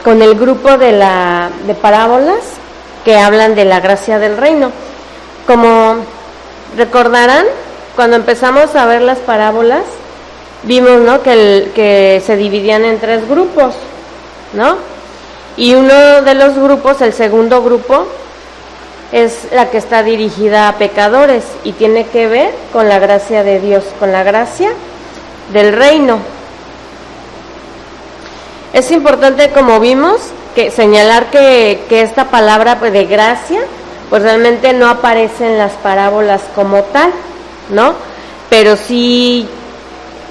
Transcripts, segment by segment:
con el grupo de parábolas que hablan de la gracia del reino. Como recordarán, cuando empezamos a ver las parábolas, vimos, ¿no?, que se dividían en 3 grupos, ¿no? Y uno de los grupos, el segundo grupo, es la que está dirigida a pecadores y tiene que ver con la gracia de Dios, con la gracia del reino. Es importante, como vimos, señalar que esta palabra de gracia, pues realmente no aparece en las parábolas como tal, ¿no? Pero sí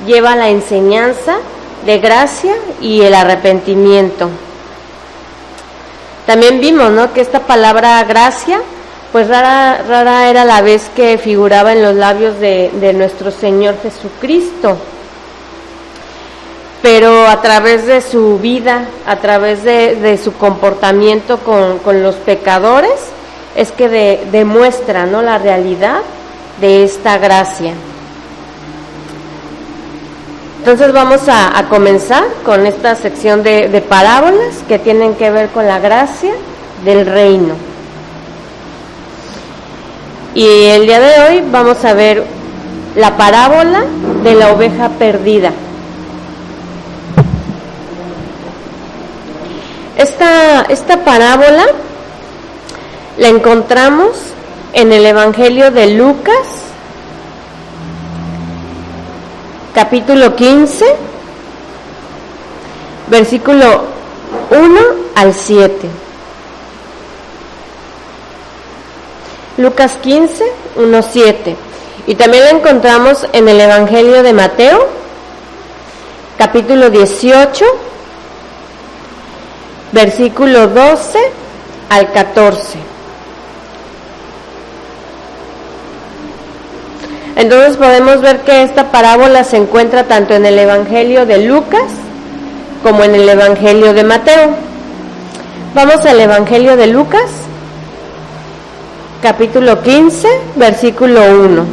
lleva la enseñanza de gracia y el arrepentimiento. También vimos, ¿no?, que esta palabra gracia, pues rara era la vez que figuraba en los labios de nuestro Señor Jesucristo. Pero a través de su vida, a través de su comportamiento con los pecadores, es que demuestra, ¿no?, la realidad de esta gracia. Entonces vamos a comenzar con esta sección de parábolas que tienen que ver con la gracia del reino. Y el día de hoy vamos a ver la parábola de la oveja perdida. Esta parábola la encontramos en el Evangelio de Lucas, capítulo 15, versículo 1 al 7. Lucas 15, 1, 7. Y también la encontramos en el Evangelio de Mateo, capítulo 18, versículo 12 al 14. Entonces podemos ver que esta parábola se encuentra tanto en el Evangelio de Lucas como en el Evangelio de Mateo. Vamos al Evangelio de Lucas, capítulo 15, versículo 1.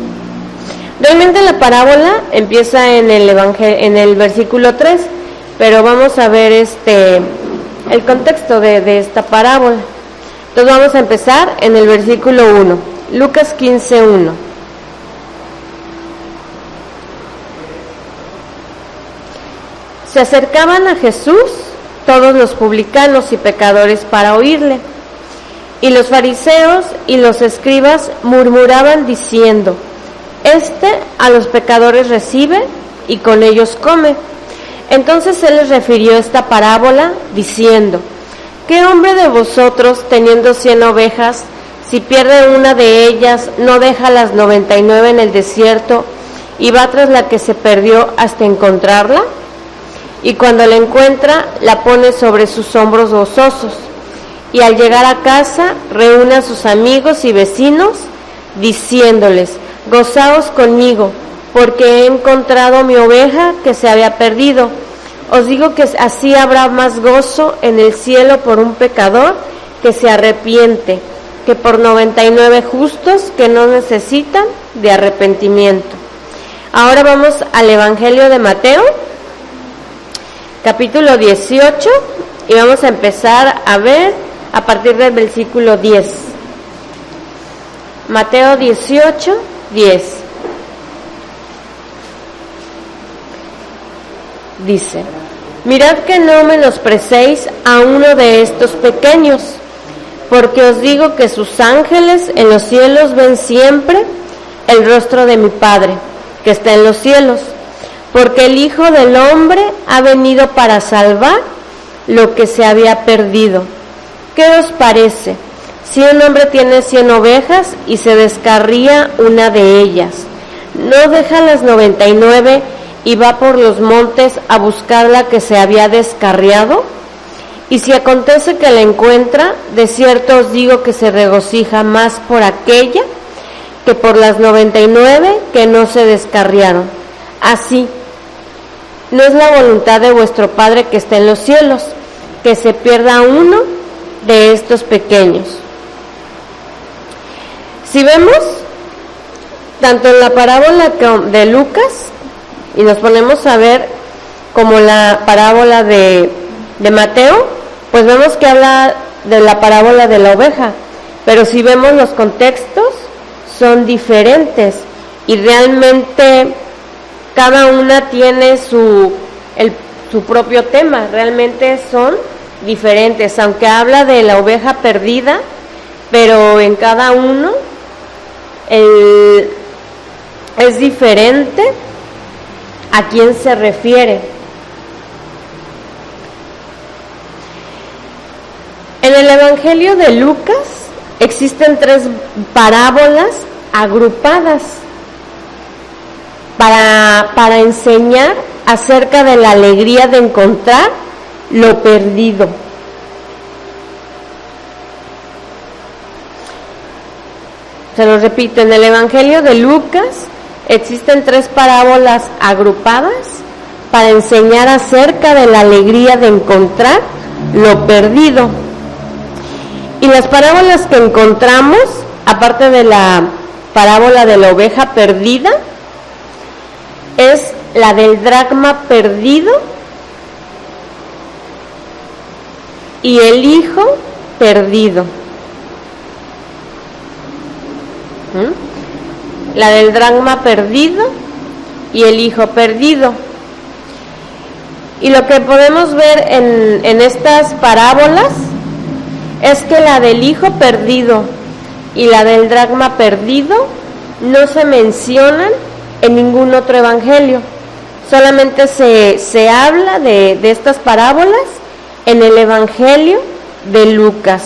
Realmente la parábola empieza en el versículo 3, pero vamos a ver el contexto de esta parábola. Entonces vamos a empezar en el versículo 1, Lucas 15, 1. Se acercaban a Jesús todos los publicanos y pecadores para oírle, y los fariseos y los escribas murmuraban diciendo: a los pecadores recibe y con ellos come. Entonces él les refirió esta parábola diciendo: ¿qué hombre de vosotros, teniendo 100 ovejas, si pierde una de ellas, no deja las 99 en el desierto y va tras la que se perdió hasta encontrarla? Y cuando la encuentra, la pone sobre sus hombros gozosos, y al llegar a casa reúne a sus amigos y vecinos, diciéndoles: gozaos conmigo, porque he encontrado mi oveja que se había perdido. Os digo que así habrá más gozo en el cielo por un pecador que se arrepiente, que por 99 justos que no necesitan de arrepentimiento. Ahora vamos al Evangelio de Mateo, capítulo 18, y vamos a empezar a ver a partir del versículo 10. Mateo 18, 10. Dice: mirad que no menosprecéis a uno de estos pequeños, porque os digo que sus ángeles en los cielos ven siempre el rostro de mi Padre, que está en los cielos. Porque el Hijo del Hombre ha venido para salvar lo que se había perdido. ¿Qué os parece? Si un hombre tiene 100 ovejas y se descarría una de ellas, ¿no deja las 99 y va por los montes a buscar la que se había descarriado? Y si acontece que la encuentra, de cierto os digo que se regocija más por aquella que por las 99 que no se descarriaron. Así, no es la voluntad de vuestro Padre que está en los cielos, que se pierda uno de estos pequeños. Si vemos, tanto en la parábola de Lucas, y nos ponemos a ver como la parábola de Mateo, pues vemos que habla de la parábola de la oveja, pero si vemos los contextos son diferentes y realmente cada una tiene su propio tema, realmente son diferentes, aunque habla de la oveja perdida, pero en cada uno es diferente a quién se refiere. En el Evangelio de Lucas existen 3 parábolas agrupadas para enseñar acerca de la alegría de encontrar lo perdido. Se lo repito, en el Evangelio de Lucas existen 3 parábolas agrupadas para enseñar acerca de la alegría de encontrar lo perdido. Y las parábolas que encontramos, aparte de la parábola de la oveja perdida, es la del dracma perdido y el hijo perdido. La del dracma perdido y el hijo perdido. Y lo que podemos ver en estas parábolas es que la del hijo perdido y la del dracma perdido no se mencionan en ningún otro evangelio. Solamente se habla de estas parábolas en el Evangelio de Lucas.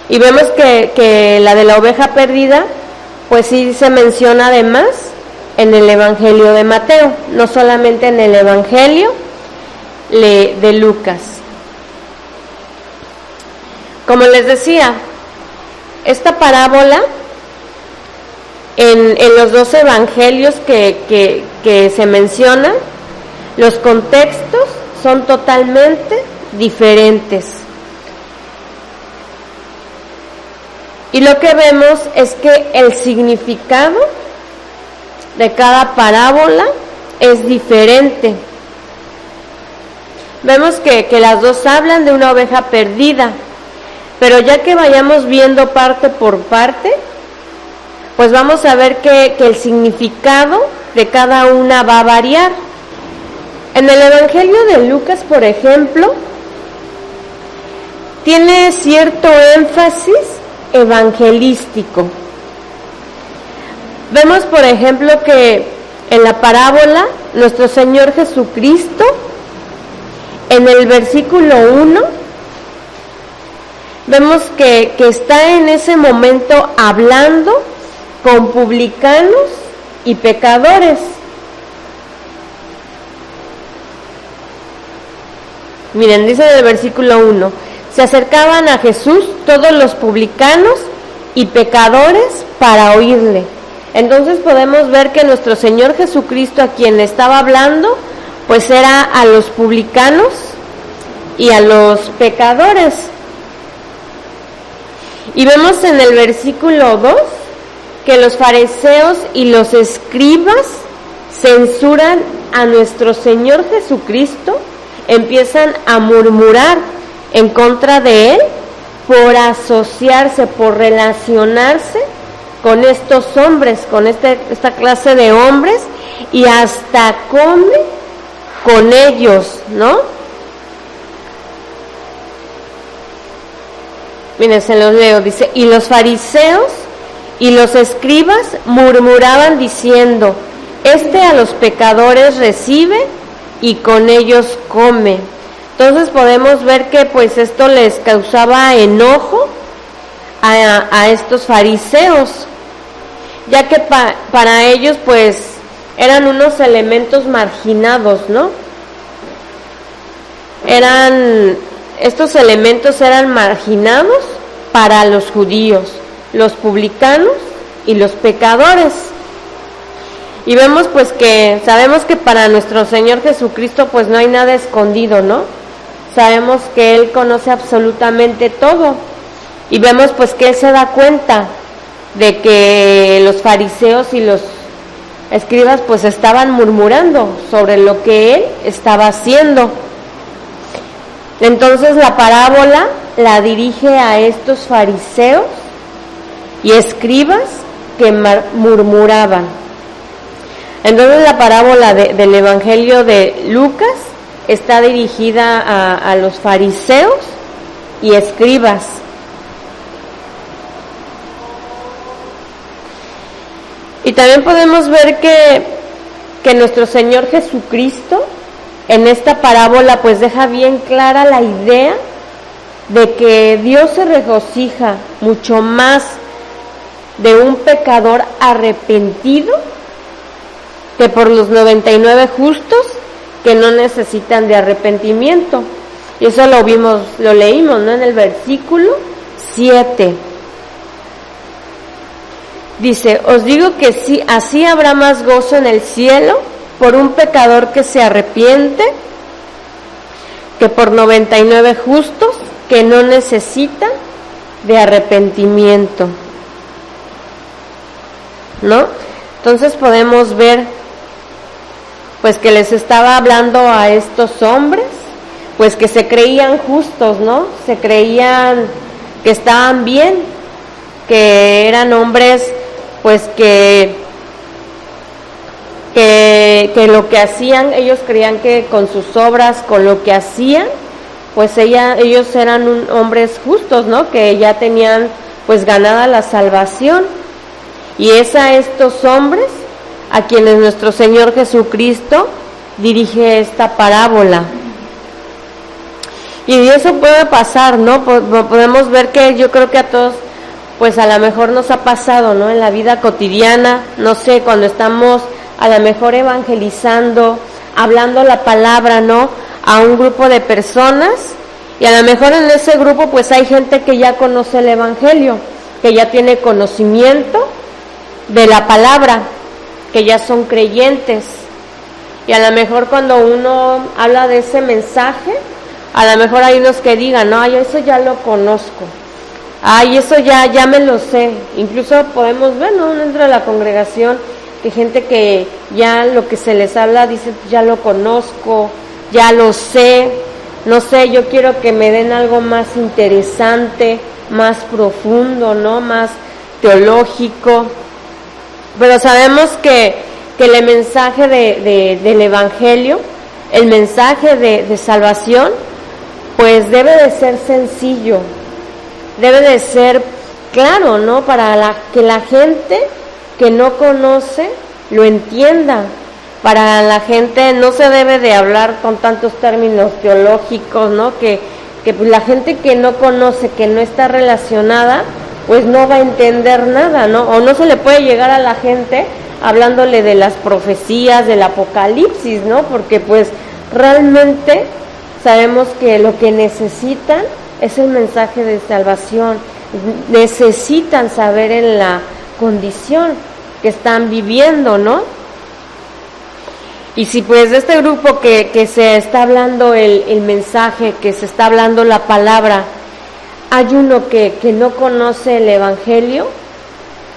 Y vemos que la de la oveja perdida, pues sí se menciona además en el Evangelio de Mateo, no solamente en el Evangelio de Lucas. Como les decía, esta parábola en los 2 evangelios que se mencionan, los contextos son totalmente diferentes. Y lo que vemos es que el significado de cada parábola es diferente. Vemos que las 2 hablan de una oveja perdida, pero ya que vayamos viendo parte por parte, pues vamos a ver que el significado de cada una va a variar. En el Evangelio de Lucas, por ejemplo, tiene cierto énfasis evangelístico. Vemos, por ejemplo, que en la parábola nuestro Señor Jesucristo, en el versículo 1, vemos que está en ese momento hablando con publicanos y pecadores. Miren, dice en el versículo 1, se acercaban a Jesús todos los publicanos y pecadores para oírle. Entonces podemos ver que nuestro Señor Jesucristo, a quien estaba hablando, pues era a los publicanos y a los pecadores. Y vemos en el versículo 2 que los fariseos y los escribas censuran a nuestro Señor Jesucristo, empiezan a murmurar en contra de Él por asociarse, por relacionarse con estos hombres, con esta clase de hombres, y hasta come con ellos, ¿no? Miren, se los leo, dice, y los fariseos y los escribas murmuraban diciendo, a los pecadores recibe y con ellos come. Entonces podemos ver que pues esto les causaba enojo a estos fariseos, ya que para ellos pues eran unos elementos marginados, ¿no? Estos elementos eran marginados para los judíos, los publicanos y los pecadores. Y vemos pues que sabemos que para nuestro Señor Jesucristo pues no hay nada escondido, ¿no? Sabemos que Él conoce absolutamente todo. Y vemos pues que Él se da cuenta de que los fariseos y los escribas pues estaban murmurando sobre lo que Él estaba haciendo. Entonces la parábola la dirige a estos fariseos y escribas que murmuraban. Entonces la parábola del Evangelio de Lucas está dirigida a los fariseos y escribas. Y también podemos ver que nuestro Señor Jesucristo en esta parábola pues deja bien clara la idea de que Dios se regocija mucho más de un pecador arrepentido que por los 99 justos que no necesitan de arrepentimiento. Y eso lo leímos, ¿no? En el versículo 7. Dice, os digo que sí, así habrá más gozo en el cielo por un pecador que se arrepiente que por 99 justos que no necesitan de arrepentimiento, ¿no? Entonces podemos ver pues que les estaba hablando a estos hombres, pues que se creían justos, ¿no? Se creían que estaban bien, que eran hombres pues que lo que hacían, ellos creían que con sus obras, con lo que hacían, pues ellos eran hombres justos, ¿no? Que ya tenían pues ganada la salvación. Y es a estos hombres a quienes nuestro Señor Jesucristo dirige esta parábola. Y eso puede pasar, ¿no? Podemos ver que yo creo que a todos, pues a lo mejor nos ha pasado, ¿no? En la vida cotidiana, no sé, cuando estamos a lo mejor evangelizando, hablando la palabra, ¿no? A un grupo de personas, y a lo mejor en ese grupo pues hay gente que ya conoce el evangelio, que ya tiene conocimiento de la palabra, que ya son creyentes, y a lo mejor cuando uno habla de ese mensaje, a lo mejor hay unos que digan, no, yo eso ya lo conozco, ay, eso ya me lo sé. Incluso podemos ver, ¿no? Dentro de la congregación, que gente que ya lo que se les habla dice, ya lo conozco, ya lo sé, no sé, yo quiero que me den algo más interesante, más profundo, ¿no? Más teológico. Pero sabemos que el mensaje del Evangelio, el mensaje de salvación, pues debe de ser sencillo, debe de ser claro, ¿no? Para que la gente que no conoce lo entienda. Para la gente no se debe de hablar con tantos términos teológicos, ¿no? Que pues la gente que no conoce, que no está relacionada, pues no va a entender nada, ¿no? O no se le puede llegar a la gente hablándole de las profecías, del Apocalipsis, ¿no? Porque pues realmente sabemos que lo que necesitan es el mensaje de salvación. Necesitan saber en la condición que están viviendo, ¿no? Y si pues de este grupo que se está hablando el mensaje, que se está hablando la palabra, hay uno que no conoce el Evangelio,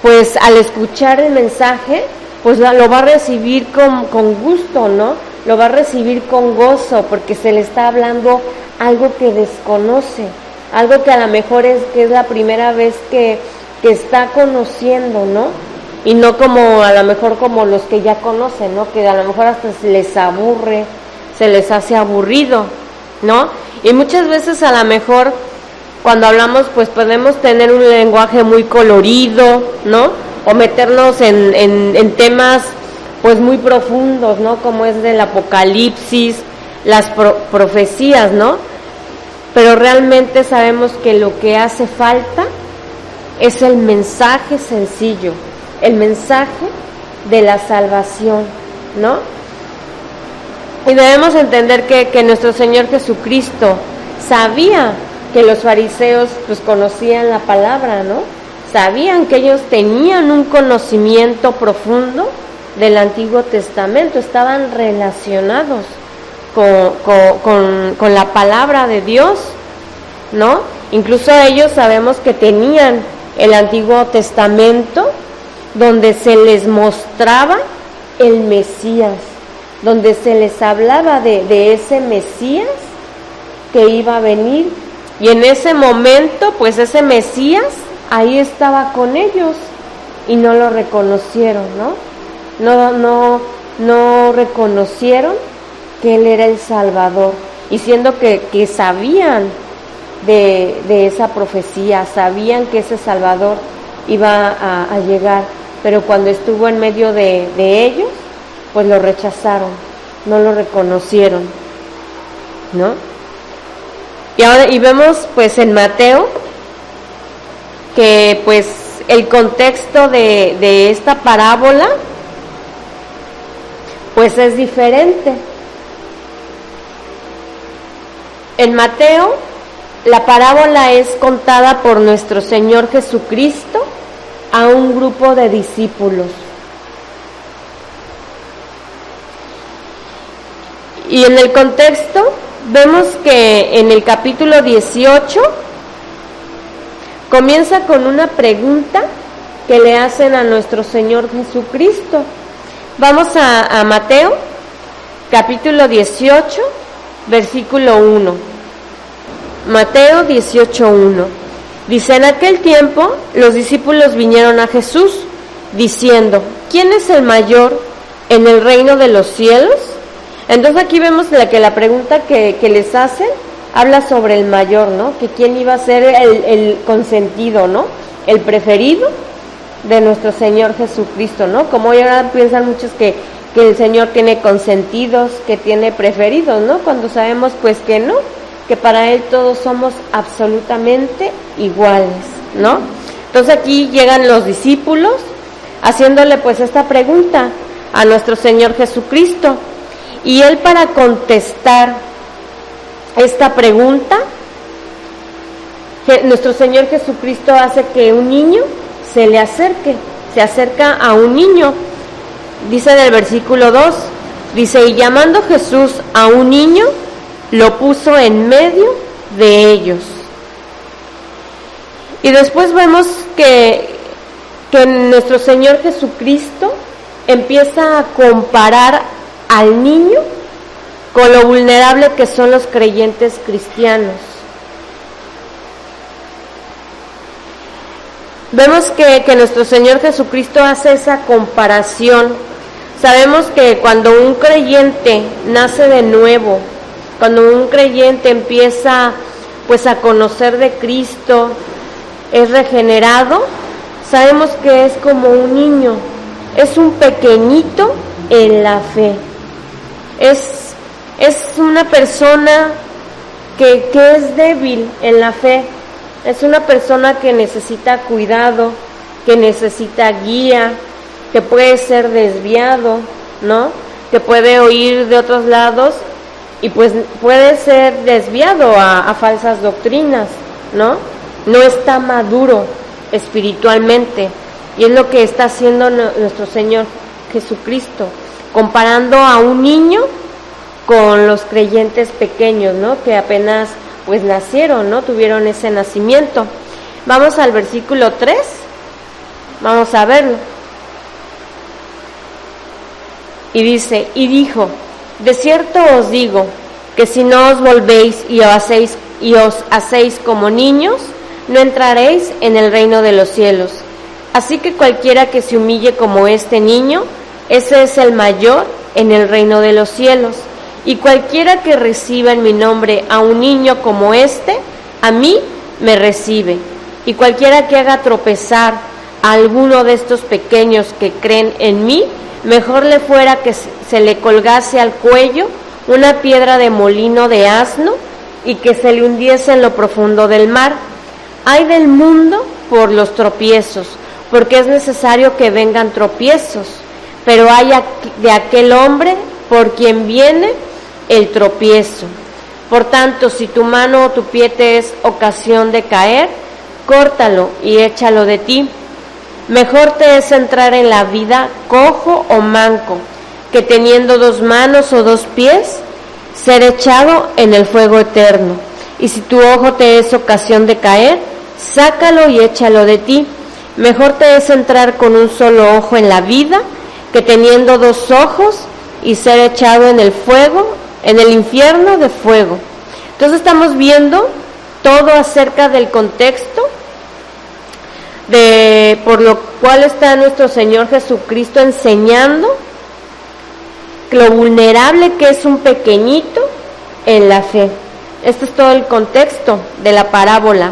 pues al escuchar el mensaje, pues lo va a recibir con gusto, ¿no? Lo va a recibir con gozo, porque se le está hablando algo que desconoce, algo que a lo mejor es la primera vez que está conociendo, ¿no? Y no como a lo mejor como los que ya conocen, ¿no? Que a lo mejor hasta se les aburre, se les hace aburrido, ¿no? Y muchas veces a lo mejor cuando hablamos pues podemos tener un lenguaje muy colorido, ¿no? O meternos en temas pues muy profundos, ¿no? Como es del Apocalipsis, las profecías, ¿no? Pero realmente sabemos que lo que hace falta es el mensaje sencillo, el mensaje de la salvación, ¿no? Y debemos entender que nuestro Señor Jesucristo sabía que los fariseos pues conocían la palabra, ¿no? Sabían que ellos tenían un conocimiento profundo del Antiguo Testamento, estaban relacionados con la palabra de Dios, ¿no? Incluso ellos sabemos que tenían el Antiguo Testamento donde se les mostraba el Mesías, donde se les hablaba de ese Mesías que iba a venir, y en ese momento, pues ese Mesías ahí estaba con ellos y no lo reconocieron, no reconocieron que Él era el Salvador, y siendo que sabían de esa profecía, sabían que ese Salvador iba a llegar, pero cuando estuvo en medio de ellos, pues lo rechazaron, no lo reconocieron, ¿no? Y vemos pues en Mateo que pues el contexto de esta parábola pues es diferente. En Mateo la parábola es contada por nuestro Señor Jesucristo a un grupo de discípulos. Y en el contexto vemos que en el capítulo 18 comienza con una pregunta que le hacen a nuestro Señor Jesucristo. Vamos a Mateo, capítulo 18, versículo 1. Mateo 18:1. Dice: en aquel tiempo los discípulos vinieron a Jesús, diciendo: ¿quién es el mayor en el reino de los cielos? Entonces aquí vemos que la pregunta que les hacen habla sobre el mayor, ¿no? Que quién iba a ser el consentido, ¿no? El preferido de nuestro Señor Jesucristo, ¿no? Como hoy ahora piensan muchos que el Señor tiene consentidos, que tiene preferidos, ¿no? Cuando sabemos pues que no, que para Él todos somos absolutamente iguales, ¿no? Entonces aquí llegan los discípulos haciéndole pues esta pregunta a nuestro Señor Jesucristo, y Él, para contestar esta pregunta, nuestro Señor Jesucristo hace que un niño se le acerque, se acerca a un niño. Dice del versículo 2, dice: y llamando Jesús a un niño, lo puso en medio de ellos. Y después vemos que nuestro Señor Jesucristo empieza a comparar al niño con lo vulnerable que son los creyentes cristianos. Vemos que nuestro Señor Jesucristo hace esa comparación. Sabemos que cuando un creyente nace de nuevo, cuando un creyente empieza pues a conocer de Cristo, es regenerado, sabemos que es como un niño, es un pequeñito en la fe. Es una persona que es débil en la fe, es una persona que necesita cuidado, que necesita guía, que puede ser desviado, ¿no? Que puede oír de otros lados y pues puede ser desviado a falsas doctrinas, ¿no? No está maduro espiritualmente, y es lo que está haciendo nuestro Señor Jesucristo, comparando a un niño con los creyentes pequeños, ¿no? Que apenas pues nacieron, ¿no? Tuvieron ese nacimiento. Vamos al versículo 3, vamos a verlo. Y dice: y dijo: de cierto os digo, que si no os volvéis y os hacéis como niños, no entraréis en el reino de los cielos. Así que cualquiera que se humille como este niño, ese es el mayor en el reino de los cielos. Y cualquiera que reciba en mi nombre a un niño como este, a mí me recibe. Y cualquiera que haga tropezar a alguno de estos pequeños que creen en mí, mejor le fuera que se le colgase al cuello una piedra de molino de asno y que se le hundiese en lo profundo del mar. Ay del mundo por los tropiezos, porque es necesario que vengan tropiezos, pero hay de aquel hombre por quien viene el tropiezo. Por tanto, si tu mano o tu pie te es ocasión de caer, córtalo y échalo de ti. Mejor te es entrar en la vida cojo o manco, que teniendo 2 manos o 2 pies, ser echado en el fuego eterno. Y si tu ojo te es ocasión de caer, sácalo y échalo de ti. Mejor te es entrar con un solo ojo en la vida, que teniendo 2 ojos y ser echado en el fuego, en el infierno de fuego. Entonces estamos viendo todo acerca del contexto por lo cual está nuestro Señor Jesucristo enseñando lo vulnerable que es un pequeñito en la fe. Este es todo el contexto de la parábola.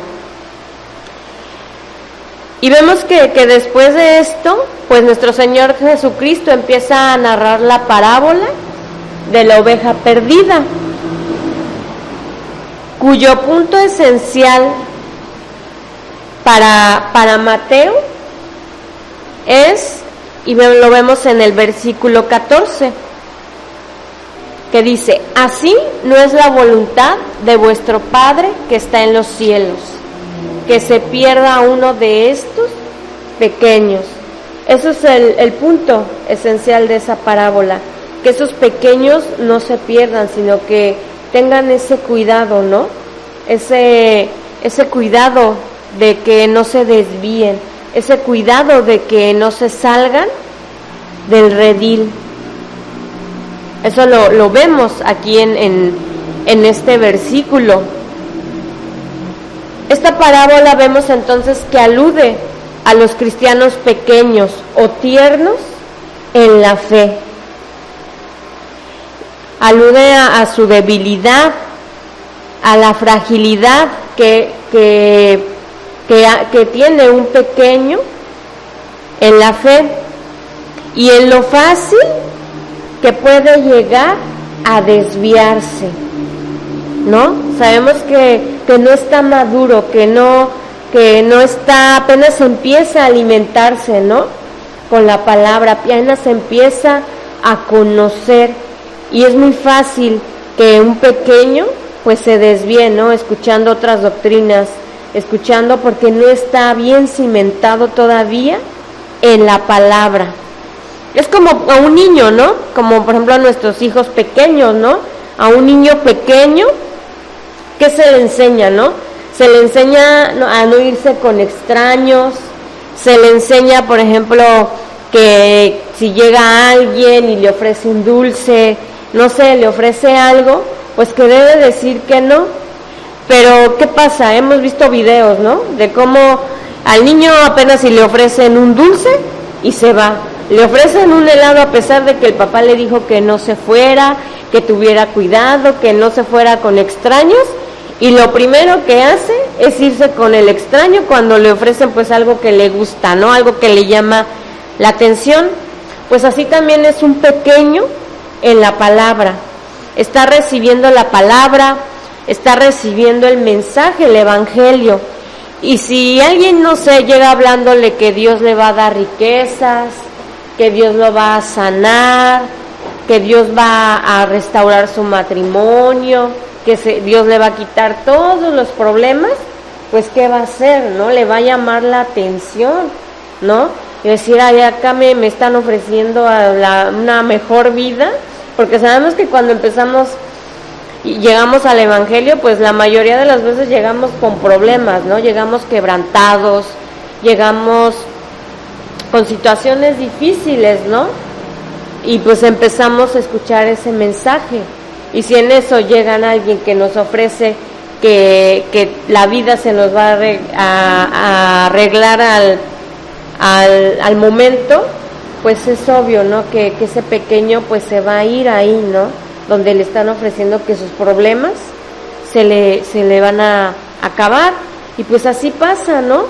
Y vemos que después de esto, pues nuestro Señor Jesucristo empieza a narrar la parábola de la oveja perdida, cuyo punto esencial para Mateo es, y lo vemos en el versículo 14, que dice: así no es la voluntad de vuestro Padre que está en los cielos, que se pierda uno de estos pequeños. Eso es el punto esencial de esa parábola, que esos pequeños no se pierdan, sino que tengan ese cuidado, ¿no? Ese cuidado de que no se desvíen, ese cuidado de que no se salgan del redil. Eso lo vemos aquí en este versículo. Esta parábola vemos entonces que alude a los cristianos pequeños o tiernos en la fe. Alude a su debilidad, a la fragilidad que tiene un pequeño en la fe y en lo fácil que puede llegar a desviarse, ¿no? Sabemos que no está maduro, que no está, apenas empieza a alimentarse, ¿no? Con la palabra, apenas empieza a conocer, y es muy fácil que un pequeño pues se desvíe, ¿no? Escuchando otras doctrinas, escuchando porque no está bien cimentado todavía en la palabra. Es como a un niño, ¿no? Como por ejemplo a nuestros hijos pequeños, ¿no? A un niño pequeño, ¿qué se le enseña, no? Se le enseña a no irse con extraños, se le enseña, por ejemplo, que si llega alguien y le ofrece un dulce, no sé, le ofrece algo, pues que debe decir que no. Pero ¿qué pasa? Hemos visto videos, ¿no? De cómo al niño apenas si le ofrecen un dulce y se va. Le ofrecen un helado a pesar de que el papá le dijo que no se fuera, que tuviera cuidado, que no se fuera con extraños, y lo primero que hace es irse con el extraño cuando le ofrecen pues algo que le gusta, ¿no? Algo que le llama la atención. Pues así también es un pequeño en la palabra. Está recibiendo la palabra, está recibiendo el mensaje, el evangelio. Y si alguien, no sé, llega hablándole que Dios le va a dar riquezas, que Dios lo va a sanar, que Dios va a restaurar su matrimonio, que Dios le va a quitar todos los problemas, pues ¿qué va a hacer, no? Le va a llamar la atención, ¿no? Y decir, ay, acá me están ofreciendo una mejor vida, porque sabemos que cuando empezamos y llegamos al evangelio, pues la mayoría de las veces llegamos con problemas, ¿no? Llegamos quebrantados, llegamos con situaciones difíciles, ¿no? Y pues empezamos a escuchar ese mensaje. Y si en eso llegan alguien que nos ofrece que la vida se nos va a arreglar al momento, pues es obvio, ¿no? Que ese pequeño pues se va a ir ahí, ¿no? Donde le están ofreciendo que sus problemas se le van a acabar. Y pues así pasa, ¿no?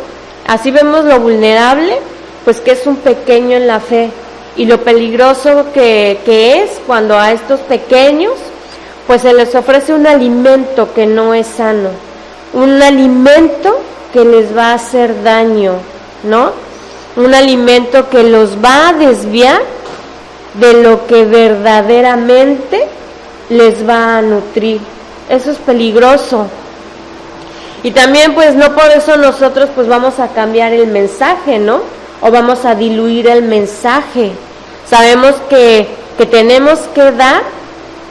Así vemos lo vulnerable, pues que es un pequeño en la fe, y lo peligroso que es cuando a estos pequeños pues se les ofrece un alimento que no es sano, un alimento que les va a hacer daño, ¿no? Un alimento que los va a desviar de lo que verdaderamente les va a nutrir. Eso es peligroso. Y también pues no por eso nosotros pues vamos a cambiar el mensaje, ¿no? O vamos a diluir el mensaje. Sabemos que tenemos que dar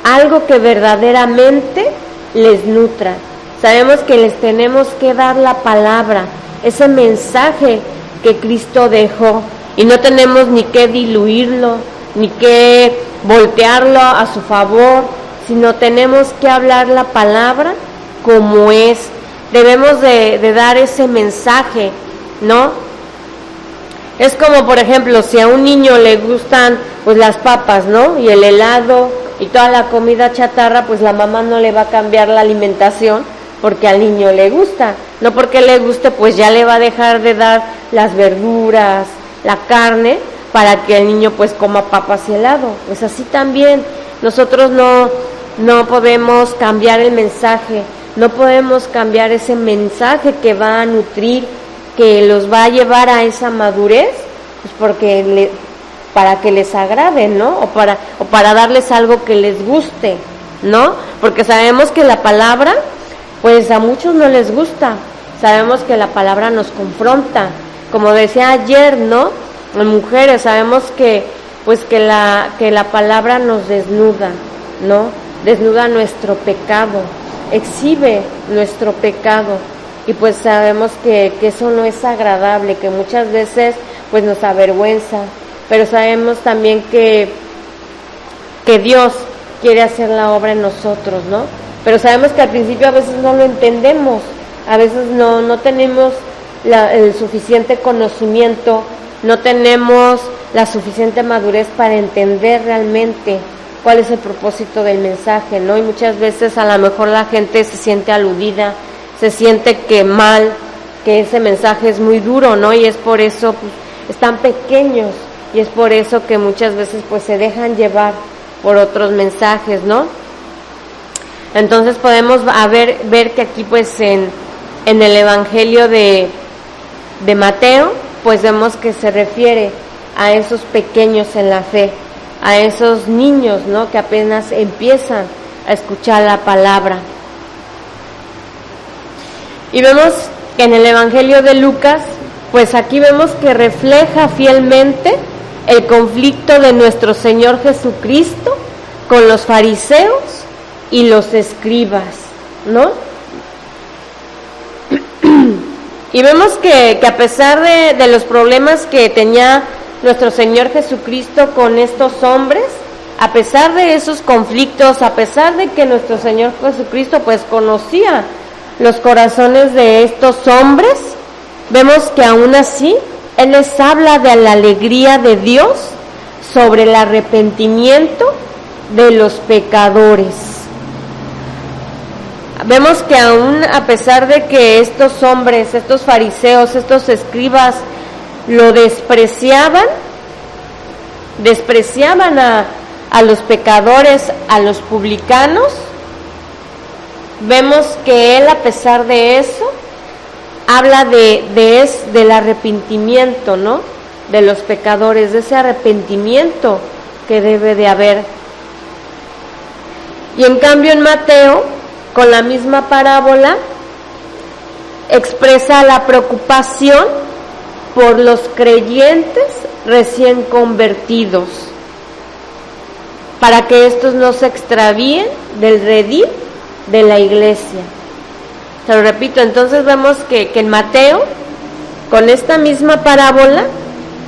algo que verdaderamente les nutra. Sabemos que les tenemos que dar la palabra, ese mensaje que Cristo dejó, y no tenemos ni que diluirlo, ni que voltearlo a su favor, sino tenemos que hablar la palabra como es. Debemos de dar ese mensaje, ¿no? Es como, por ejemplo, si a un niño le gustan pues las papas, ¿no? Y el helado y toda la comida chatarra, pues la mamá no le va a cambiar la alimentación porque al niño le gusta. No porque le guste, pues ya le va a dejar de dar las verduras, la carne, para que el niño pues coma papas y helado. Pues así también, nosotros no podemos cambiar el mensaje, no podemos cambiar ese mensaje que va a nutrir, que los va a llevar a esa madurez, pues porque para que les agrade, ¿no? O para darles algo que les guste, ¿no? Porque sabemos que la palabra, pues a muchos no les gusta. Sabemos que la palabra nos confronta. Como decía ayer, ¿no? Las mujeres sabemos que la palabra nos desnuda, ¿no? Desnuda nuestro pecado, exhibe nuestro pecado. Y pues sabemos que eso no es agradable, que muchas veces pues nos avergüenza, pero sabemos también que Dios quiere hacer la obra en nosotros, ¿no? Pero sabemos que al principio a veces no lo entendemos, a veces no tenemos el suficiente conocimiento, no tenemos la suficiente madurez para entender realmente cuál es el propósito del mensaje, ¿no? Y muchas veces a lo mejor la gente se siente aludida, se siente que mal, que ese mensaje es muy duro, ¿no? Y es por eso, pues, están pequeños, y es por eso que muchas veces pues se dejan llevar por otros mensajes, ¿no? Entonces podemos ver que aquí pues en el Evangelio de Mateo, pues vemos que se refiere a esos pequeños en la fe, a esos niños, ¿no? Que apenas empiezan a escuchar la palabra. Y vemos que en el Evangelio de Lucas, pues aquí vemos que refleja fielmente el conflicto de nuestro Señor Jesucristo con los fariseos y los escribas, ¿no? Y vemos que a pesar de los problemas que tenía nuestro Señor Jesucristo con estos hombres, a pesar de esos conflictos, a pesar de que nuestro Señor Jesucristo pues conocía los corazones de estos hombres, vemos que aún así Él les habla de la alegría de Dios sobre el arrepentimiento de los pecadores. Vemos que aún a pesar de que estos hombres, estos fariseos, estos escribas lo despreciaban a los pecadores, a los publicanos, vemos que Él a pesar de eso habla del arrepentimiento, ¿no? De los pecadores, de ese arrepentimiento que debe de haber. Y en cambio en Mateo, con la misma parábola, expresa la preocupación por los creyentes recién convertidos, para que estos no se extravíen del redil de la iglesia. Se lo repito, entonces vemos que en Mateo, con esta misma parábola,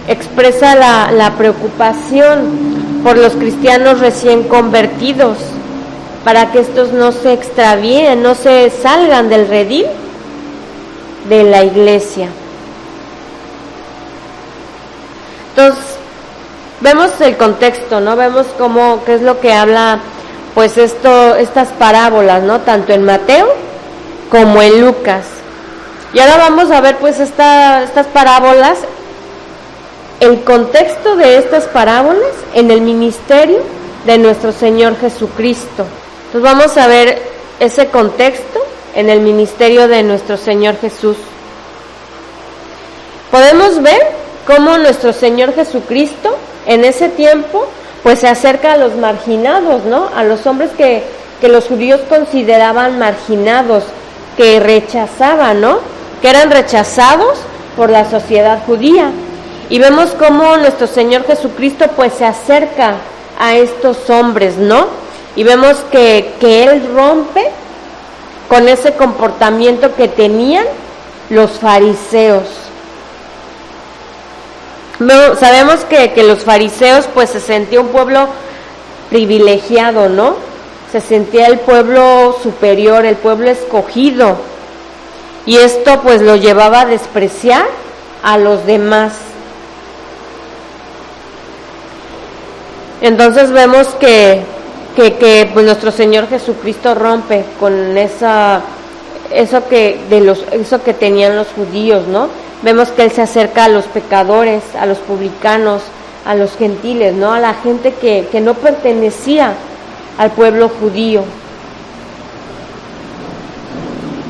expresa la preocupación por los cristianos recién convertidos, para que estos no se extravíen, no se salgan del redil de la iglesia. Entonces, vemos el contexto, ¿no? Vemos qué es lo que habla, pues estas parábolas, ¿no? Tanto en Mateo como en Lucas. Y ahora vamos a ver, pues, estas parábolas, el contexto de estas parábolas en el ministerio de nuestro Señor Jesucristo. Entonces vamos a ver ese contexto en el ministerio de nuestro Señor Jesús. Podemos ver cómo nuestro Señor Jesucristo en ese tiempo pues se acerca a los marginados, ¿no? A los hombres que los judíos consideraban marginados, que rechazaban, ¿no? Que eran rechazados por la sociedad judía. Y vemos cómo nuestro Señor Jesucristo pues se acerca a estos hombres, ¿no? Y vemos que Él rompe con ese comportamiento que tenían los fariseos. No, sabemos que los fariseos pues se sentía un pueblo privilegiado, ¿no? se sentía el pueblo superior, el pueblo escogido, y esto pues lo llevaba a despreciar a los demás. Entonces vemos que pues nuestro Señor Jesucristo rompe con eso que tenían los judíos, ¿no? Vemos que Él se acerca a los pecadores, a los publicanos, a los gentiles, ¿no? A la gente que no pertenecía al pueblo judío.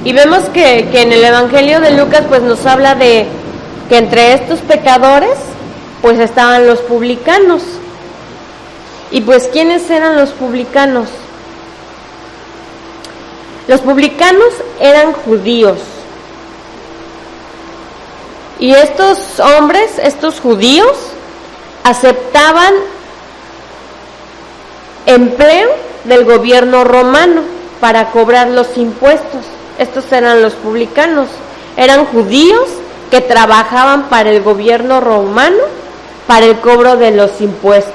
Y vemos que en el Evangelio de Lucas pues nos habla de que entre estos pecadores pues estaban los publicanos. Y pues ¿quiénes eran los publicanos? Los publicanos eran judíos. Y estos hombres, estos judíos, aceptaban empleo del gobierno romano para cobrar los impuestos. Estos eran los publicanos. Eran judíos que trabajaban para el gobierno romano para el cobro de los impuestos.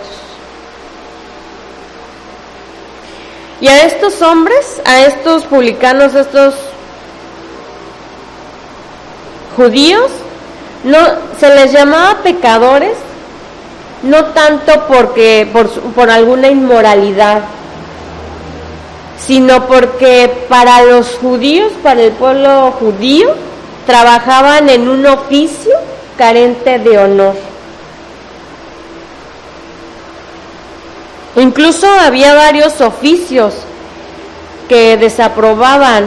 Y a estos hombres, a estos publicanos, a estos judíos, no se les llamaba pecadores, no tanto por alguna inmoralidad, sino porque para los judíos, para el pueblo judío, trabajaban en un oficio carente de honor. Incluso había varios oficios que desaprobaban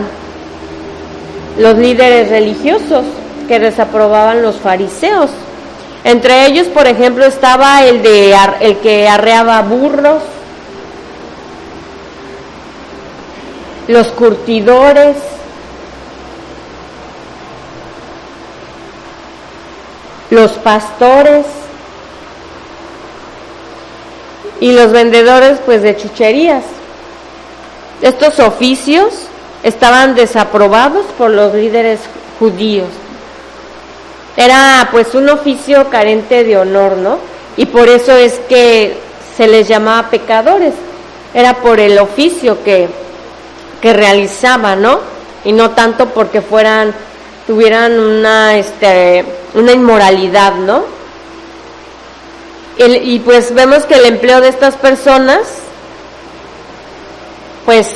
los líderes religiosos, que desaprobaban los fariseos. Entre ellos, por ejemplo, estaba el que arreaba burros, los curtidores, los pastores y los vendedores pues de chucherías. Estos oficios estaban desaprobados por los líderes judíos. Era pues un oficio carente de honor, ¿no? Y por eso es que se les llamaba pecadores. Era por el oficio que realizaban, ¿no? Y no tanto porque tuvieran una inmoralidad, ¿no? Y pues vemos que el empleo de estas personas pues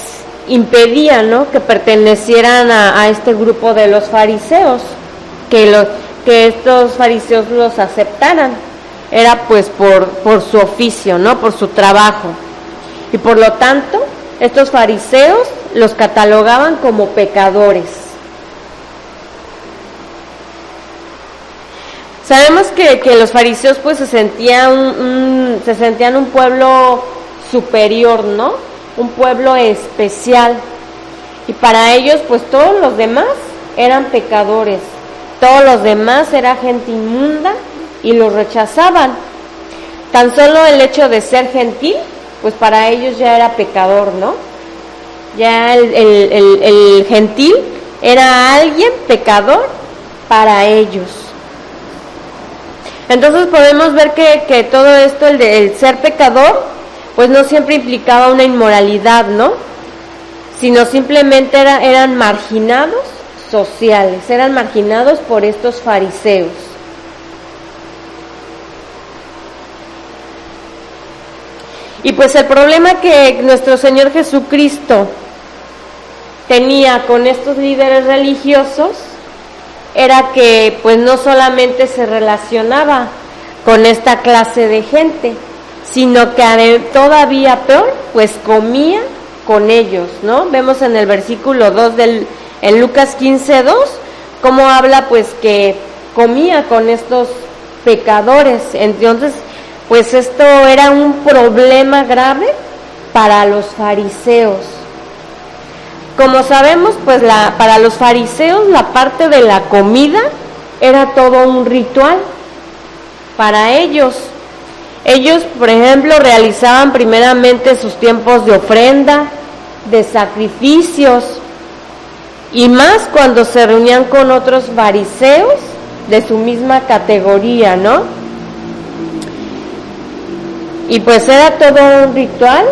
impedía, ¿no?, que pertenecieran a este grupo de los fariseos, que estos fariseos los aceptaran. Era pues por su oficio, ¿no?, por su trabajo. Y por lo tanto, estos fariseos los catalogaban como pecadores. Sabemos que los fariseos pues se sentían un pueblo superior, ¿no? Un pueblo especial. Y para ellos pues todos los demás eran pecadores. Todos los demás era gente inmunda y los rechazaban. Tan solo el hecho de ser gentil, pues para ellos ya era pecador, ¿no? Ya el gentil era alguien pecador para ellos. Entonces podemos ver que todo esto, el ser pecador, pues no siempre implicaba una inmoralidad, ¿no? Sino simplemente eran marginados sociales, eran marginados por estos fariseos. Y pues el problema que nuestro Señor Jesucristo tenía con estos líderes religiosos era que pues no solamente se relacionaba con esta clase de gente, sino que todavía peor, pues comía con ellos, ¿no? Vemos en el versículo 2 en Lucas 15:2, cómo habla pues que comía con estos pecadores. Entonces, pues esto era un problema grave para los fariseos. Como sabemos, pues para los fariseos la parte de la comida era todo un ritual para ellos. Ellos, por ejemplo, realizaban primeramente sus tiempos de ofrenda, de sacrificios, y más cuando se reunían con otros fariseos de su misma categoría, ¿no? Y pues era todo un ritual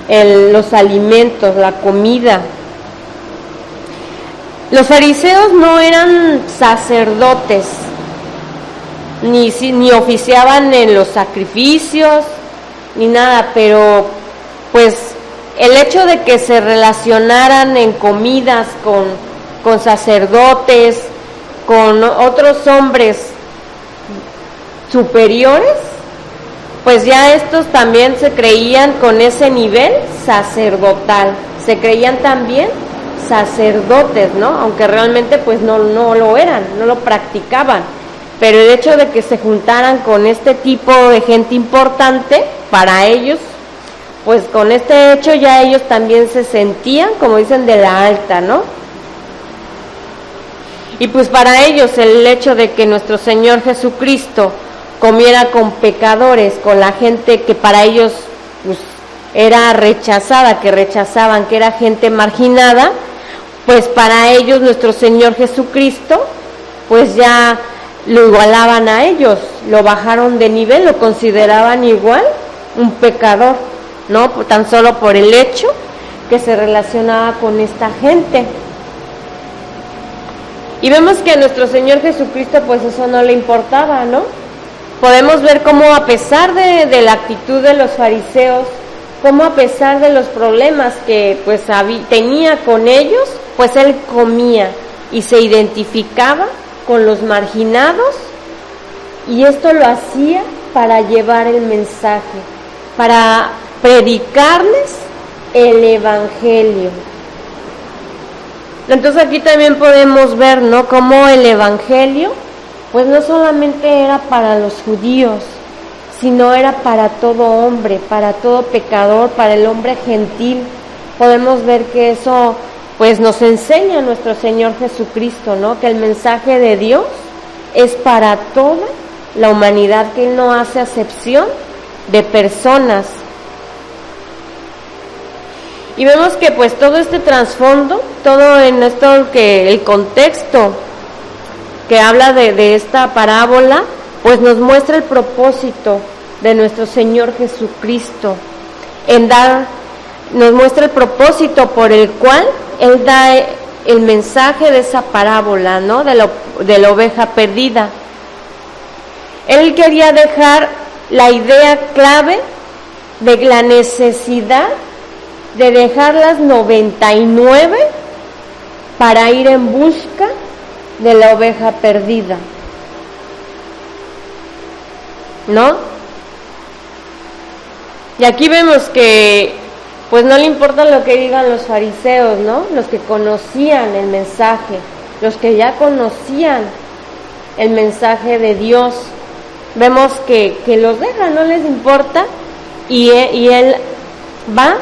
los alimentos, la comida. Los fariseos no eran sacerdotes, ni oficiaban en los sacrificios, ni nada, pero pues el hecho de que se relacionaran en comidas con sacerdotes, con otros hombres superiores, pues ya estos también se creían con ese nivel sacerdotal, se creían también sacerdotes, ¿no? Aunque realmente pues no lo eran, no lo practicaban, pero el hecho de que se juntaran con este tipo de gente importante, para ellos, pues con este hecho ya ellos también se sentían, como dicen, de la alta, ¿no? Y pues para ellos el hecho de que nuestro Señor Jesucristo comiera con pecadores, con la gente que para ellos pues, era rechazada, que rechazaban, que era gente marginada, pues para ellos nuestro Señor Jesucristo, pues ya lo igualaban a ellos, lo bajaron de nivel, lo consideraban igual un pecador, ¿no? Tan solo por el hecho que se relacionaba con esta gente. Y vemos que a nuestro Señor Jesucristo pues eso no le importaba, ¿no? Podemos ver cómo a pesar de la actitud de los fariseos, cómo a pesar de los problemas que pues tenía con ellos, pues Él comía y se identificaba con los marginados, y esto lo hacía para llevar el mensaje, para predicarles el Evangelio. Entonces aquí también podemos ver, ¿no?, cómo el Evangelio pues no solamente era para los judíos, sino era para todo hombre, para todo pecador, para el hombre gentil. Podemos ver que eso pues nos enseña nuestro Señor Jesucristo, ¿no?, que el mensaje de Dios es para toda la humanidad, que Él no hace acepción de personas. Y vemos que pues todo este trasfondo, todo en esto, que el contexto que habla de esta parábola, pues nos muestra el propósito de nuestro Señor Jesucristo, nos muestra el propósito por el cual Él da el mensaje de esa parábola, ¿no?, de la oveja perdida. Él quería dejar la idea clave de la necesidad de dejar las 99 para ir en busca de la oveja perdida, ¿no? Y aquí vemos que pues no le importa lo que digan los fariseos, ¿no?, los que conocían el mensaje, los que ya conocían el mensaje de Dios. Vemos que los deja, no les importa, y Él va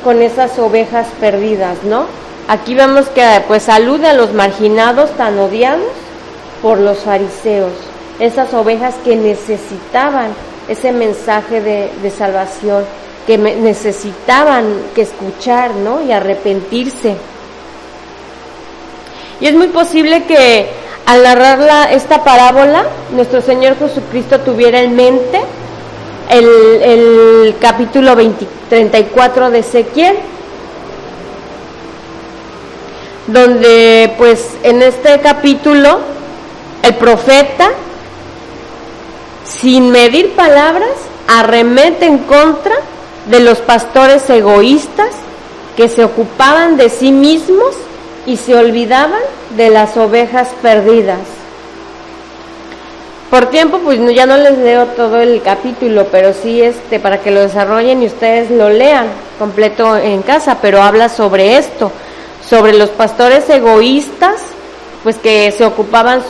con esas ovejas perdidas, ¿no? Aquí vemos que pues alude a los marginados tan odiados por los fariseos, esas ovejas que necesitaban ese mensaje de salvación, que necesitaban que escuchar, ¿no?, y arrepentirse. Y es muy posible que al narrar esta parábola, nuestro Señor Jesucristo tuviera en mente el capítulo 34 de Ezequiel, donde pues en este capítulo el profeta, sin medir palabras, arremete en contra de los pastores egoístas que se ocupaban de sí mismos y se olvidaban de las ovejas perdidas. Por tiempo, pues ya no les leo todo el capítulo, pero sí para que lo desarrollen y ustedes lo lean completo en casa, pero habla sobre esto, sobre los pastores egoístas, pues que se ocupaban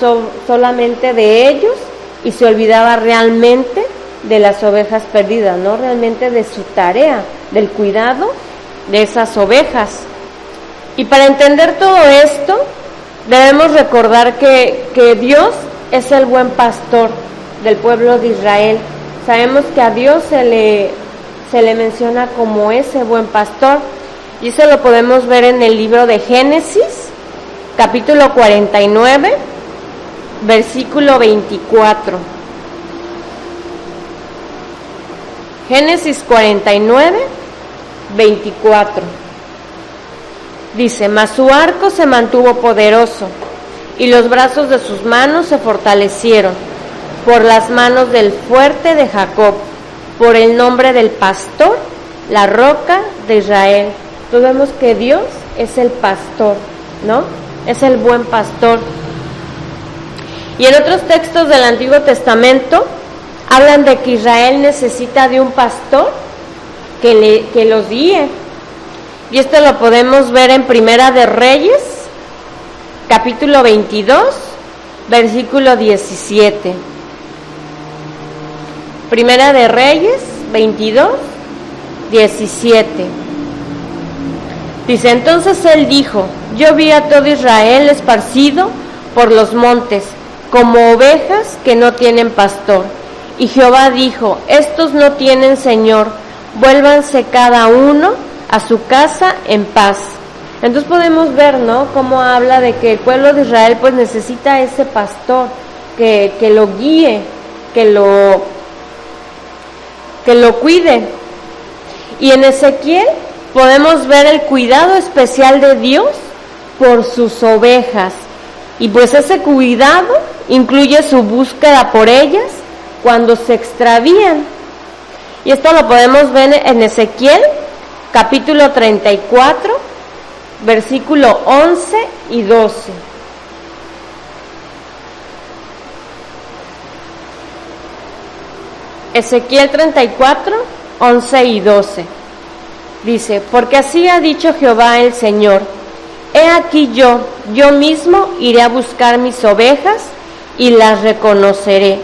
solamente de ellos y se olvidaba realmente de las ovejas perdidas, ¿no?, realmente de su tarea, del cuidado de esas ovejas. Y para entender todo esto, debemos recordar que Dios es el buen pastor del pueblo de Israel. Sabemos que a Dios se le menciona como ese buen pastor, y eso lo podemos ver en el libro de Génesis, capítulo 49, versículo 24. Génesis 49, 24. Dice: mas su arco se mantuvo poderoso, y los brazos de sus manos se fortalecieron, por las manos del fuerte de Jacob, por el nombre del pastor, la roca de Israel. Entonces vemos que Dios es el pastor, ¿no? Es el buen pastor. Y en otros textos del Antiguo Testamento hablan de que Israel necesita de un pastor que los guíe. Y esto lo podemos ver en Primera de Reyes, capítulo 22, versículo 17. Primera de Reyes 22, 17. Dice: entonces él dijo: yo vi a todo Israel esparcido por los montes, como ovejas que no tienen pastor. Y Jehová dijo: estos no tienen señor, vuélvanse cada uno a su casa en paz. Entonces podemos ver, ¿no?, cómo habla de que el pueblo de Israel pues necesita ese pastor que lo guíe, que lo cuide. Y en Ezequiel podemos ver el cuidado especial de Dios por sus ovejas. Y pues ese cuidado incluye su búsqueda por ellas cuando se extravían. Y esto lo podemos ver en Ezequiel, capítulo 34, versículo 11 y 12. Ezequiel 34, 11 y 12. Dice: porque así ha dicho Jehová el Señor: he aquí yo mismo iré a buscar mis ovejas y las reconoceré,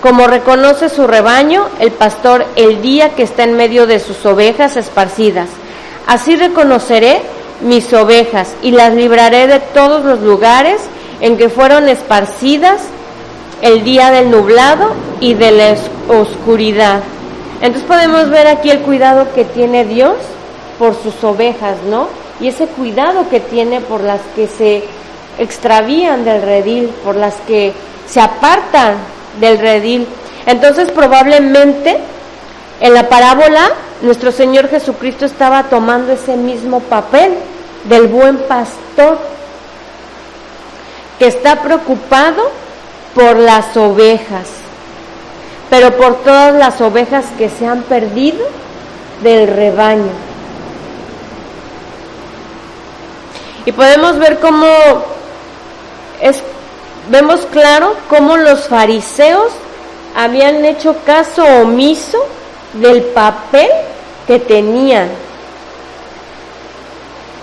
como reconoce su rebaño el pastor el día que está en medio de sus ovejas esparcidas. Así reconoceré mis ovejas y las libraré de todos los lugares en que fueron esparcidas el día del nublado y de la oscuridad. Entonces podemos ver aquí el cuidado que tiene Dios por sus ovejas, ¿no? Y ese cuidado que tiene por las que se extravían del redil, por las que se apartan del redil. Entonces probablemente en la parábola nuestro Señor Jesucristo estaba tomando ese mismo papel del buen pastor que está preocupado por las ovejas, pero por todas las ovejas que se han perdido del rebaño. Y podemos ver vemos claro cómo los fariseos habían hecho caso omiso del papel que tenían.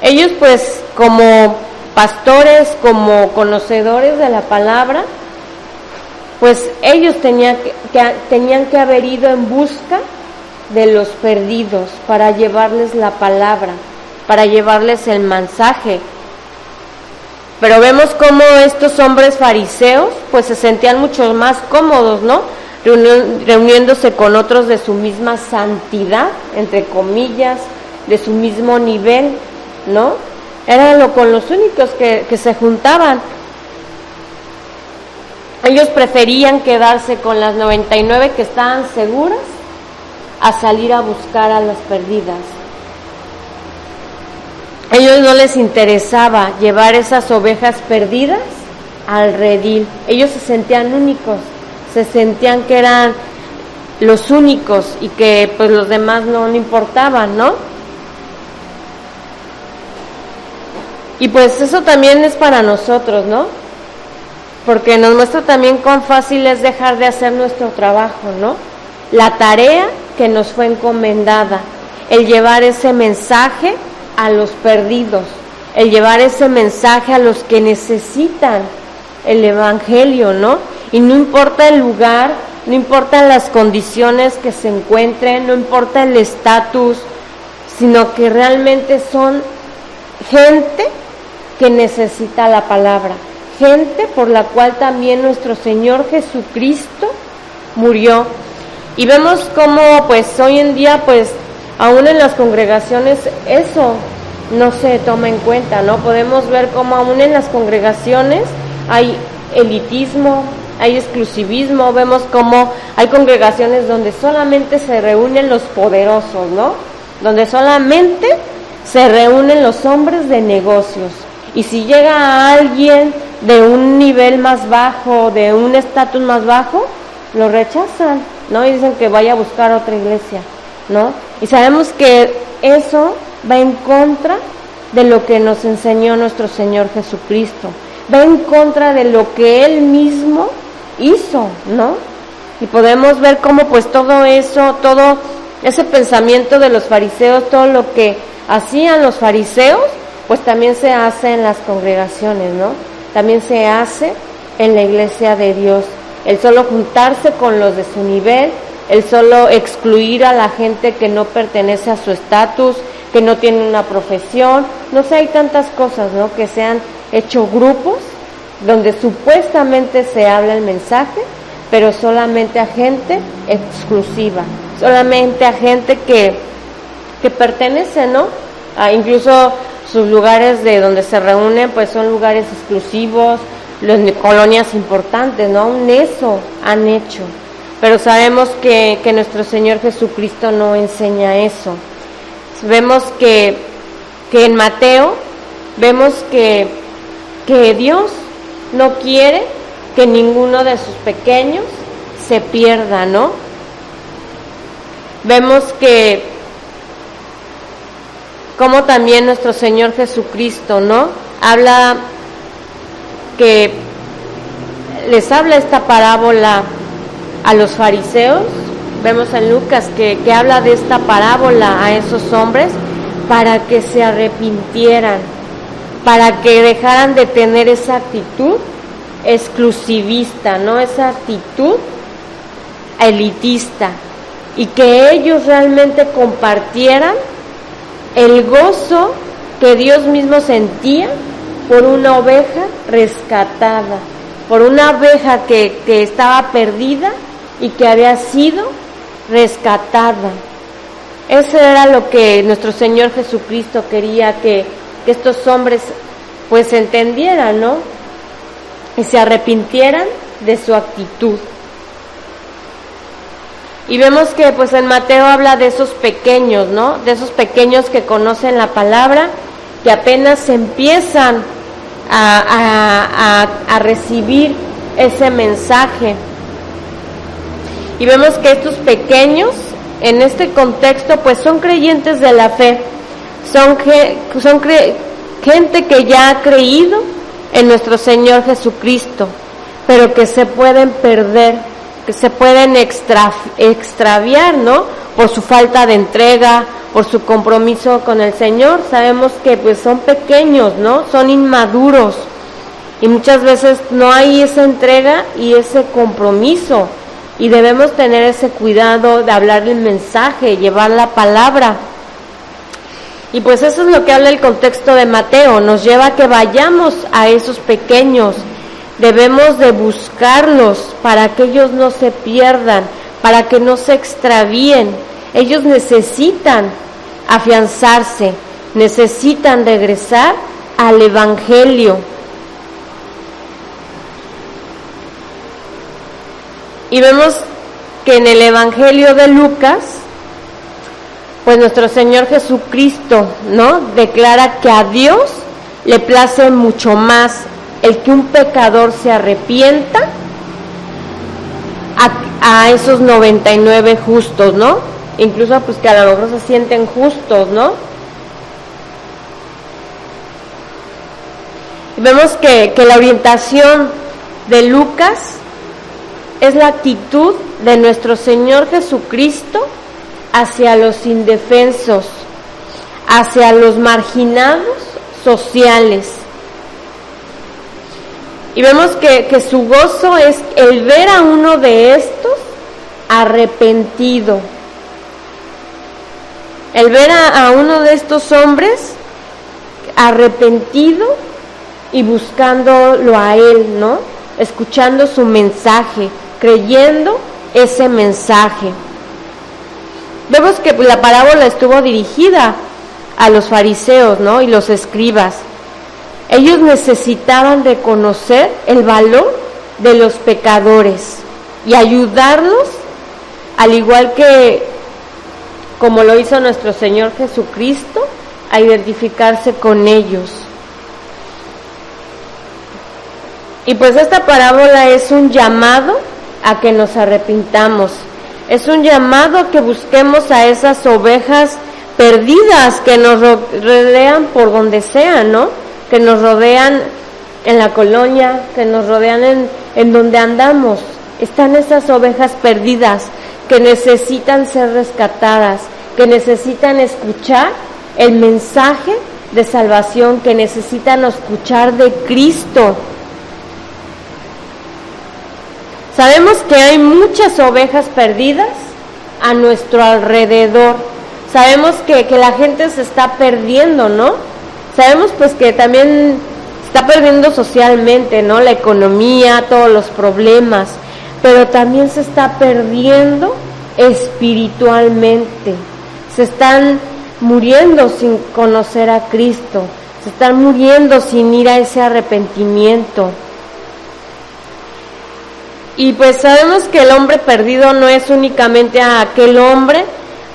Ellos pues como pastores, como conocedores de la palabra, pues ellos tenían que haber ido en busca de los perdidos para llevarles la palabra, para llevarles el mensaje. Pero vemos cómo estos hombres fariseos pues se sentían mucho más cómodos, ¿no?, reuniéndose con otros de su misma santidad, entre comillas, de su mismo nivel, ¿no? Eran con los únicos que se juntaban. Ellos preferían quedarse con las 99 que estaban seguras a salir a buscar a las perdidas. A ellos no les interesaba llevar esas ovejas perdidas al redil. Ellos se sentían únicos, se sentían que eran los únicos y que pues los demás no importaban, ¿no? Y pues eso también es para nosotros, ¿no? Porque nos muestra también cuán fácil es dejar de hacer nuestro trabajo, ¿no? La tarea que nos fue encomendada, el llevar ese mensaje a los perdidos, el llevar ese mensaje a los que necesitan el evangelio, ¿no? Y no importa el lugar, no importan las condiciones que se encuentren, no importa el estatus, sino que realmente son gente que necesita la palabra, gente por la cual también nuestro Señor Jesucristo murió. Y vemos cómo pues hoy en día pues aún en las congregaciones eso no se toma en cuenta, ¿no? Podemos ver cómo aún en las congregaciones hay elitismo, hay exclusivismo. Vemos cómo hay congregaciones donde solamente se reúnen los poderosos, ¿no? donde solamente se reúnen los hombres de negocios. Y si llega alguien de un nivel más bajo, de un estatus más bajo, lo rechazan, ¿no? Y dicen que vaya a buscar otra iglesia, ¿no? Y sabemos que eso va en contra de lo que nos enseñó nuestro Señor Jesucristo, va en contra de lo que Él mismo hizo, ¿no? Y podemos ver cómo pues todo eso, todo ese pensamiento de los fariseos, todo lo que hacían los fariseos, pues también se hace en las congregaciones, ¿no? También se hace en la iglesia de Dios. El solo juntarse con los de su nivel, el solo excluir a la gente que no pertenece a su estatus, que no tiene una profesión, no sé, hay tantas cosas, ¿no? Que se han hecho grupos donde supuestamente se habla el mensaje, pero solamente a gente exclusiva, solamente a gente que pertenece, ¿no? Incluso sus lugares de donde se reúnen, pues son lugares exclusivos, las colonias importantes, ¿no? Aún eso han hecho. Pero sabemos que nuestro Señor Jesucristo no enseña eso. Vemos que en Mateo, vemos que Dios no quiere que ninguno de sus pequeños se pierda, ¿no? Vemos que como también nuestro Señor Jesucristo, ¿no? Les habla esta parábola a los fariseos. Vemos en Lucas que habla de esta parábola a esos hombres para que se arrepintieran, para que dejaran de tener esa actitud exclusivista, ¿no? Esa actitud elitista, y que ellos realmente compartieran el gozo que Dios mismo sentía por una oveja rescatada, por una oveja que estaba perdida y que había sido rescatada. Eso era lo que nuestro Señor Jesucristo quería que estos hombres pues entendieran, ¿no? Y se arrepintieran de su actitud. Y vemos que pues en Mateo habla de esos pequeños, ¿no? De esos pequeños que conocen la palabra, que apenas empiezan a recibir ese mensaje. Y vemos que estos pequeños, en este contexto, pues son creyentes de la fe, son gente que ya ha creído en nuestro Señor Jesucristo, pero que se pueden perder, que se pueden extraviar, ¿no? Por su falta de entrega, por su compromiso con el Señor. Sabemos que pues son pequeños, ¿no? Son inmaduros, y muchas veces no hay esa entrega y ese compromiso, y debemos tener ese cuidado de hablar el mensaje, llevar la palabra. Y pues eso es lo que habla el contexto de Mateo, nos lleva a que vayamos a esos pequeños. Debemos de buscarlos para que ellos no se pierdan, para que no se extravíen. Ellos necesitan afianzarse, necesitan regresar al Evangelio. Y vemos que en el Evangelio de Lucas, pues nuestro Señor Jesucristo, ¿no? Declara que a Dios le place mucho más el que un pecador se arrepienta a esos 99 justos, ¿no? Incluso pues que a lo mejor se sienten justos, ¿no? Y vemos que la orientación de Lucas es la actitud de nuestro Señor Jesucristo hacia los indefensos, hacia los marginados sociales. Y vemos que su gozo es el ver a uno de estos arrepentido, el ver a uno de estos hombres arrepentido y buscándolo a Él, ¿no? Escuchando su mensaje, creyendo ese mensaje. Vemos que la parábola estuvo dirigida a los fariseos, ¿no? Y los escribas. Ellos necesitaban de conocer el valor de los pecadores y ayudarlos, al igual que como lo hizo nuestro Señor Jesucristo, a identificarse con ellos. Y pues esta parábola es un llamado a que nos arrepintamos, es un llamado a que busquemos a esas ovejas perdidas que nos rodean por donde sea, ¿no? Que nos rodean en la colonia, que nos rodean en donde andamos. Están esas ovejas perdidas que necesitan ser rescatadas, que necesitan escuchar el mensaje de salvación, que necesitan escuchar de Cristo. Sabemos que hay muchas ovejas perdidas a nuestro alrededor. Sabemos que la gente se está perdiendo, ¿no? Sabemos pues que también está perdiendo socialmente, ¿no? La economía, todos los problemas, pero también se está perdiendo espiritualmente. Se están muriendo sin conocer a Cristo, se están muriendo sin ir a ese arrepentimiento. Y pues sabemos que el hombre perdido no es únicamente aquel hombre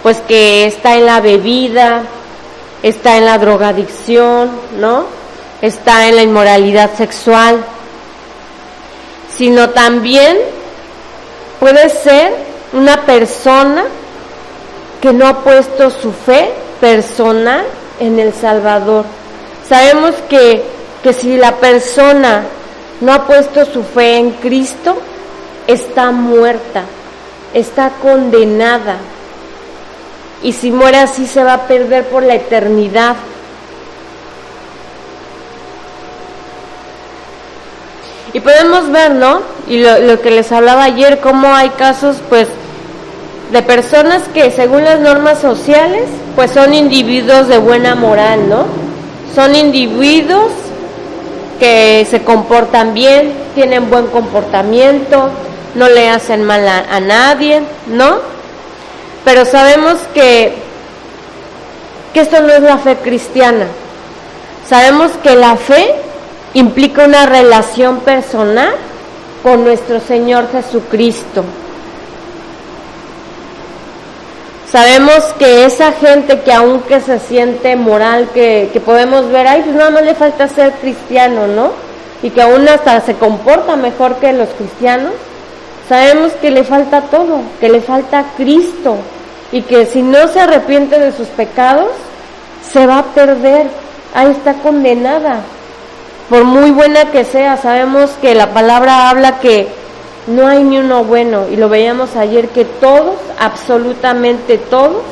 pues que está en la bebida, está en la drogadicción, ¿no? Está en la inmoralidad sexual, sino también puede ser una persona que no ha puesto su fe personal en el Salvador. Sabemos que si la persona no ha puesto su fe en Cristo, está muerta, está condenada, y si muere así se va a perder por la eternidad. Y podemos ver, ¿no? Y lo que les hablaba ayer, cómo hay casos, pues, de personas que según las normas sociales, pues son individuos de buena moral, ¿no? Son individuos que se comportan bien, tienen buen comportamiento, no le hacen mal a nadie, ¿no? Pero sabemos que esto no es la fe cristiana. Sabemos que la fe implica una relación personal con nuestro Señor Jesucristo. Sabemos que esa gente que aunque se siente moral, que podemos ver, ay, pues nada más le falta ser cristiano, ¿no? Y que aún hasta se comporta mejor que los cristianos, sabemos que le falta todo, que le falta Cristo, y que si no se arrepiente de sus pecados, se va a perder, ahí está condenada. Por muy buena que sea, sabemos que la palabra habla que no hay ni uno bueno, y lo veíamos ayer, que todos, absolutamente todos,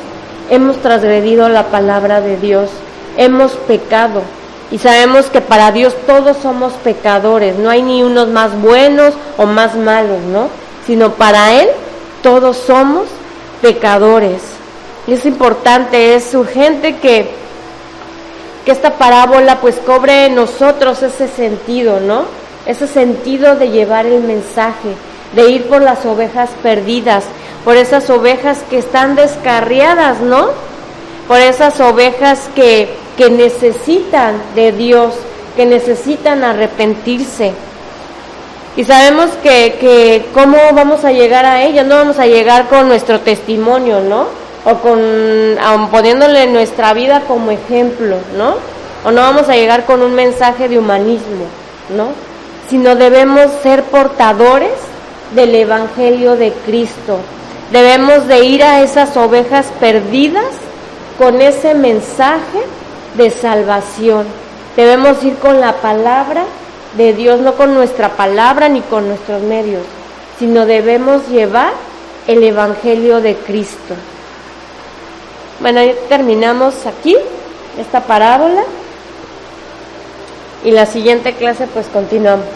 hemos transgredido la palabra de Dios, hemos pecado, y sabemos que para Dios todos somos pecadores, no hay ni unos más buenos o más malos, ¿no? Sino para Él todos somos pecadores. Y es importante, es urgente que esta parábola pues cobre en nosotros ese sentido, ¿no? Ese sentido de llevar el mensaje, de ir por las ovejas perdidas, por esas ovejas que están descarriadas, ¿no? Por esas ovejas que necesitan de Dios, que necesitan arrepentirse. Y sabemos que cómo vamos a llegar a ellas, no vamos a llegar con nuestro testimonio, ¿no? O poniéndole nuestra vida como ejemplo, ¿no? O no vamos a llegar con un mensaje de humanismo, ¿no? Sino debemos ser portadores del Evangelio de Cristo. Debemos de ir a esas ovejas perdidas con ese mensaje de salvación. Debemos ir con la palabra de Dios, no con nuestra palabra ni con nuestros medios, sino debemos llevar el Evangelio de Cristo. Bueno, ya terminamos aquí esta parábola y la siguiente clase pues continuamos.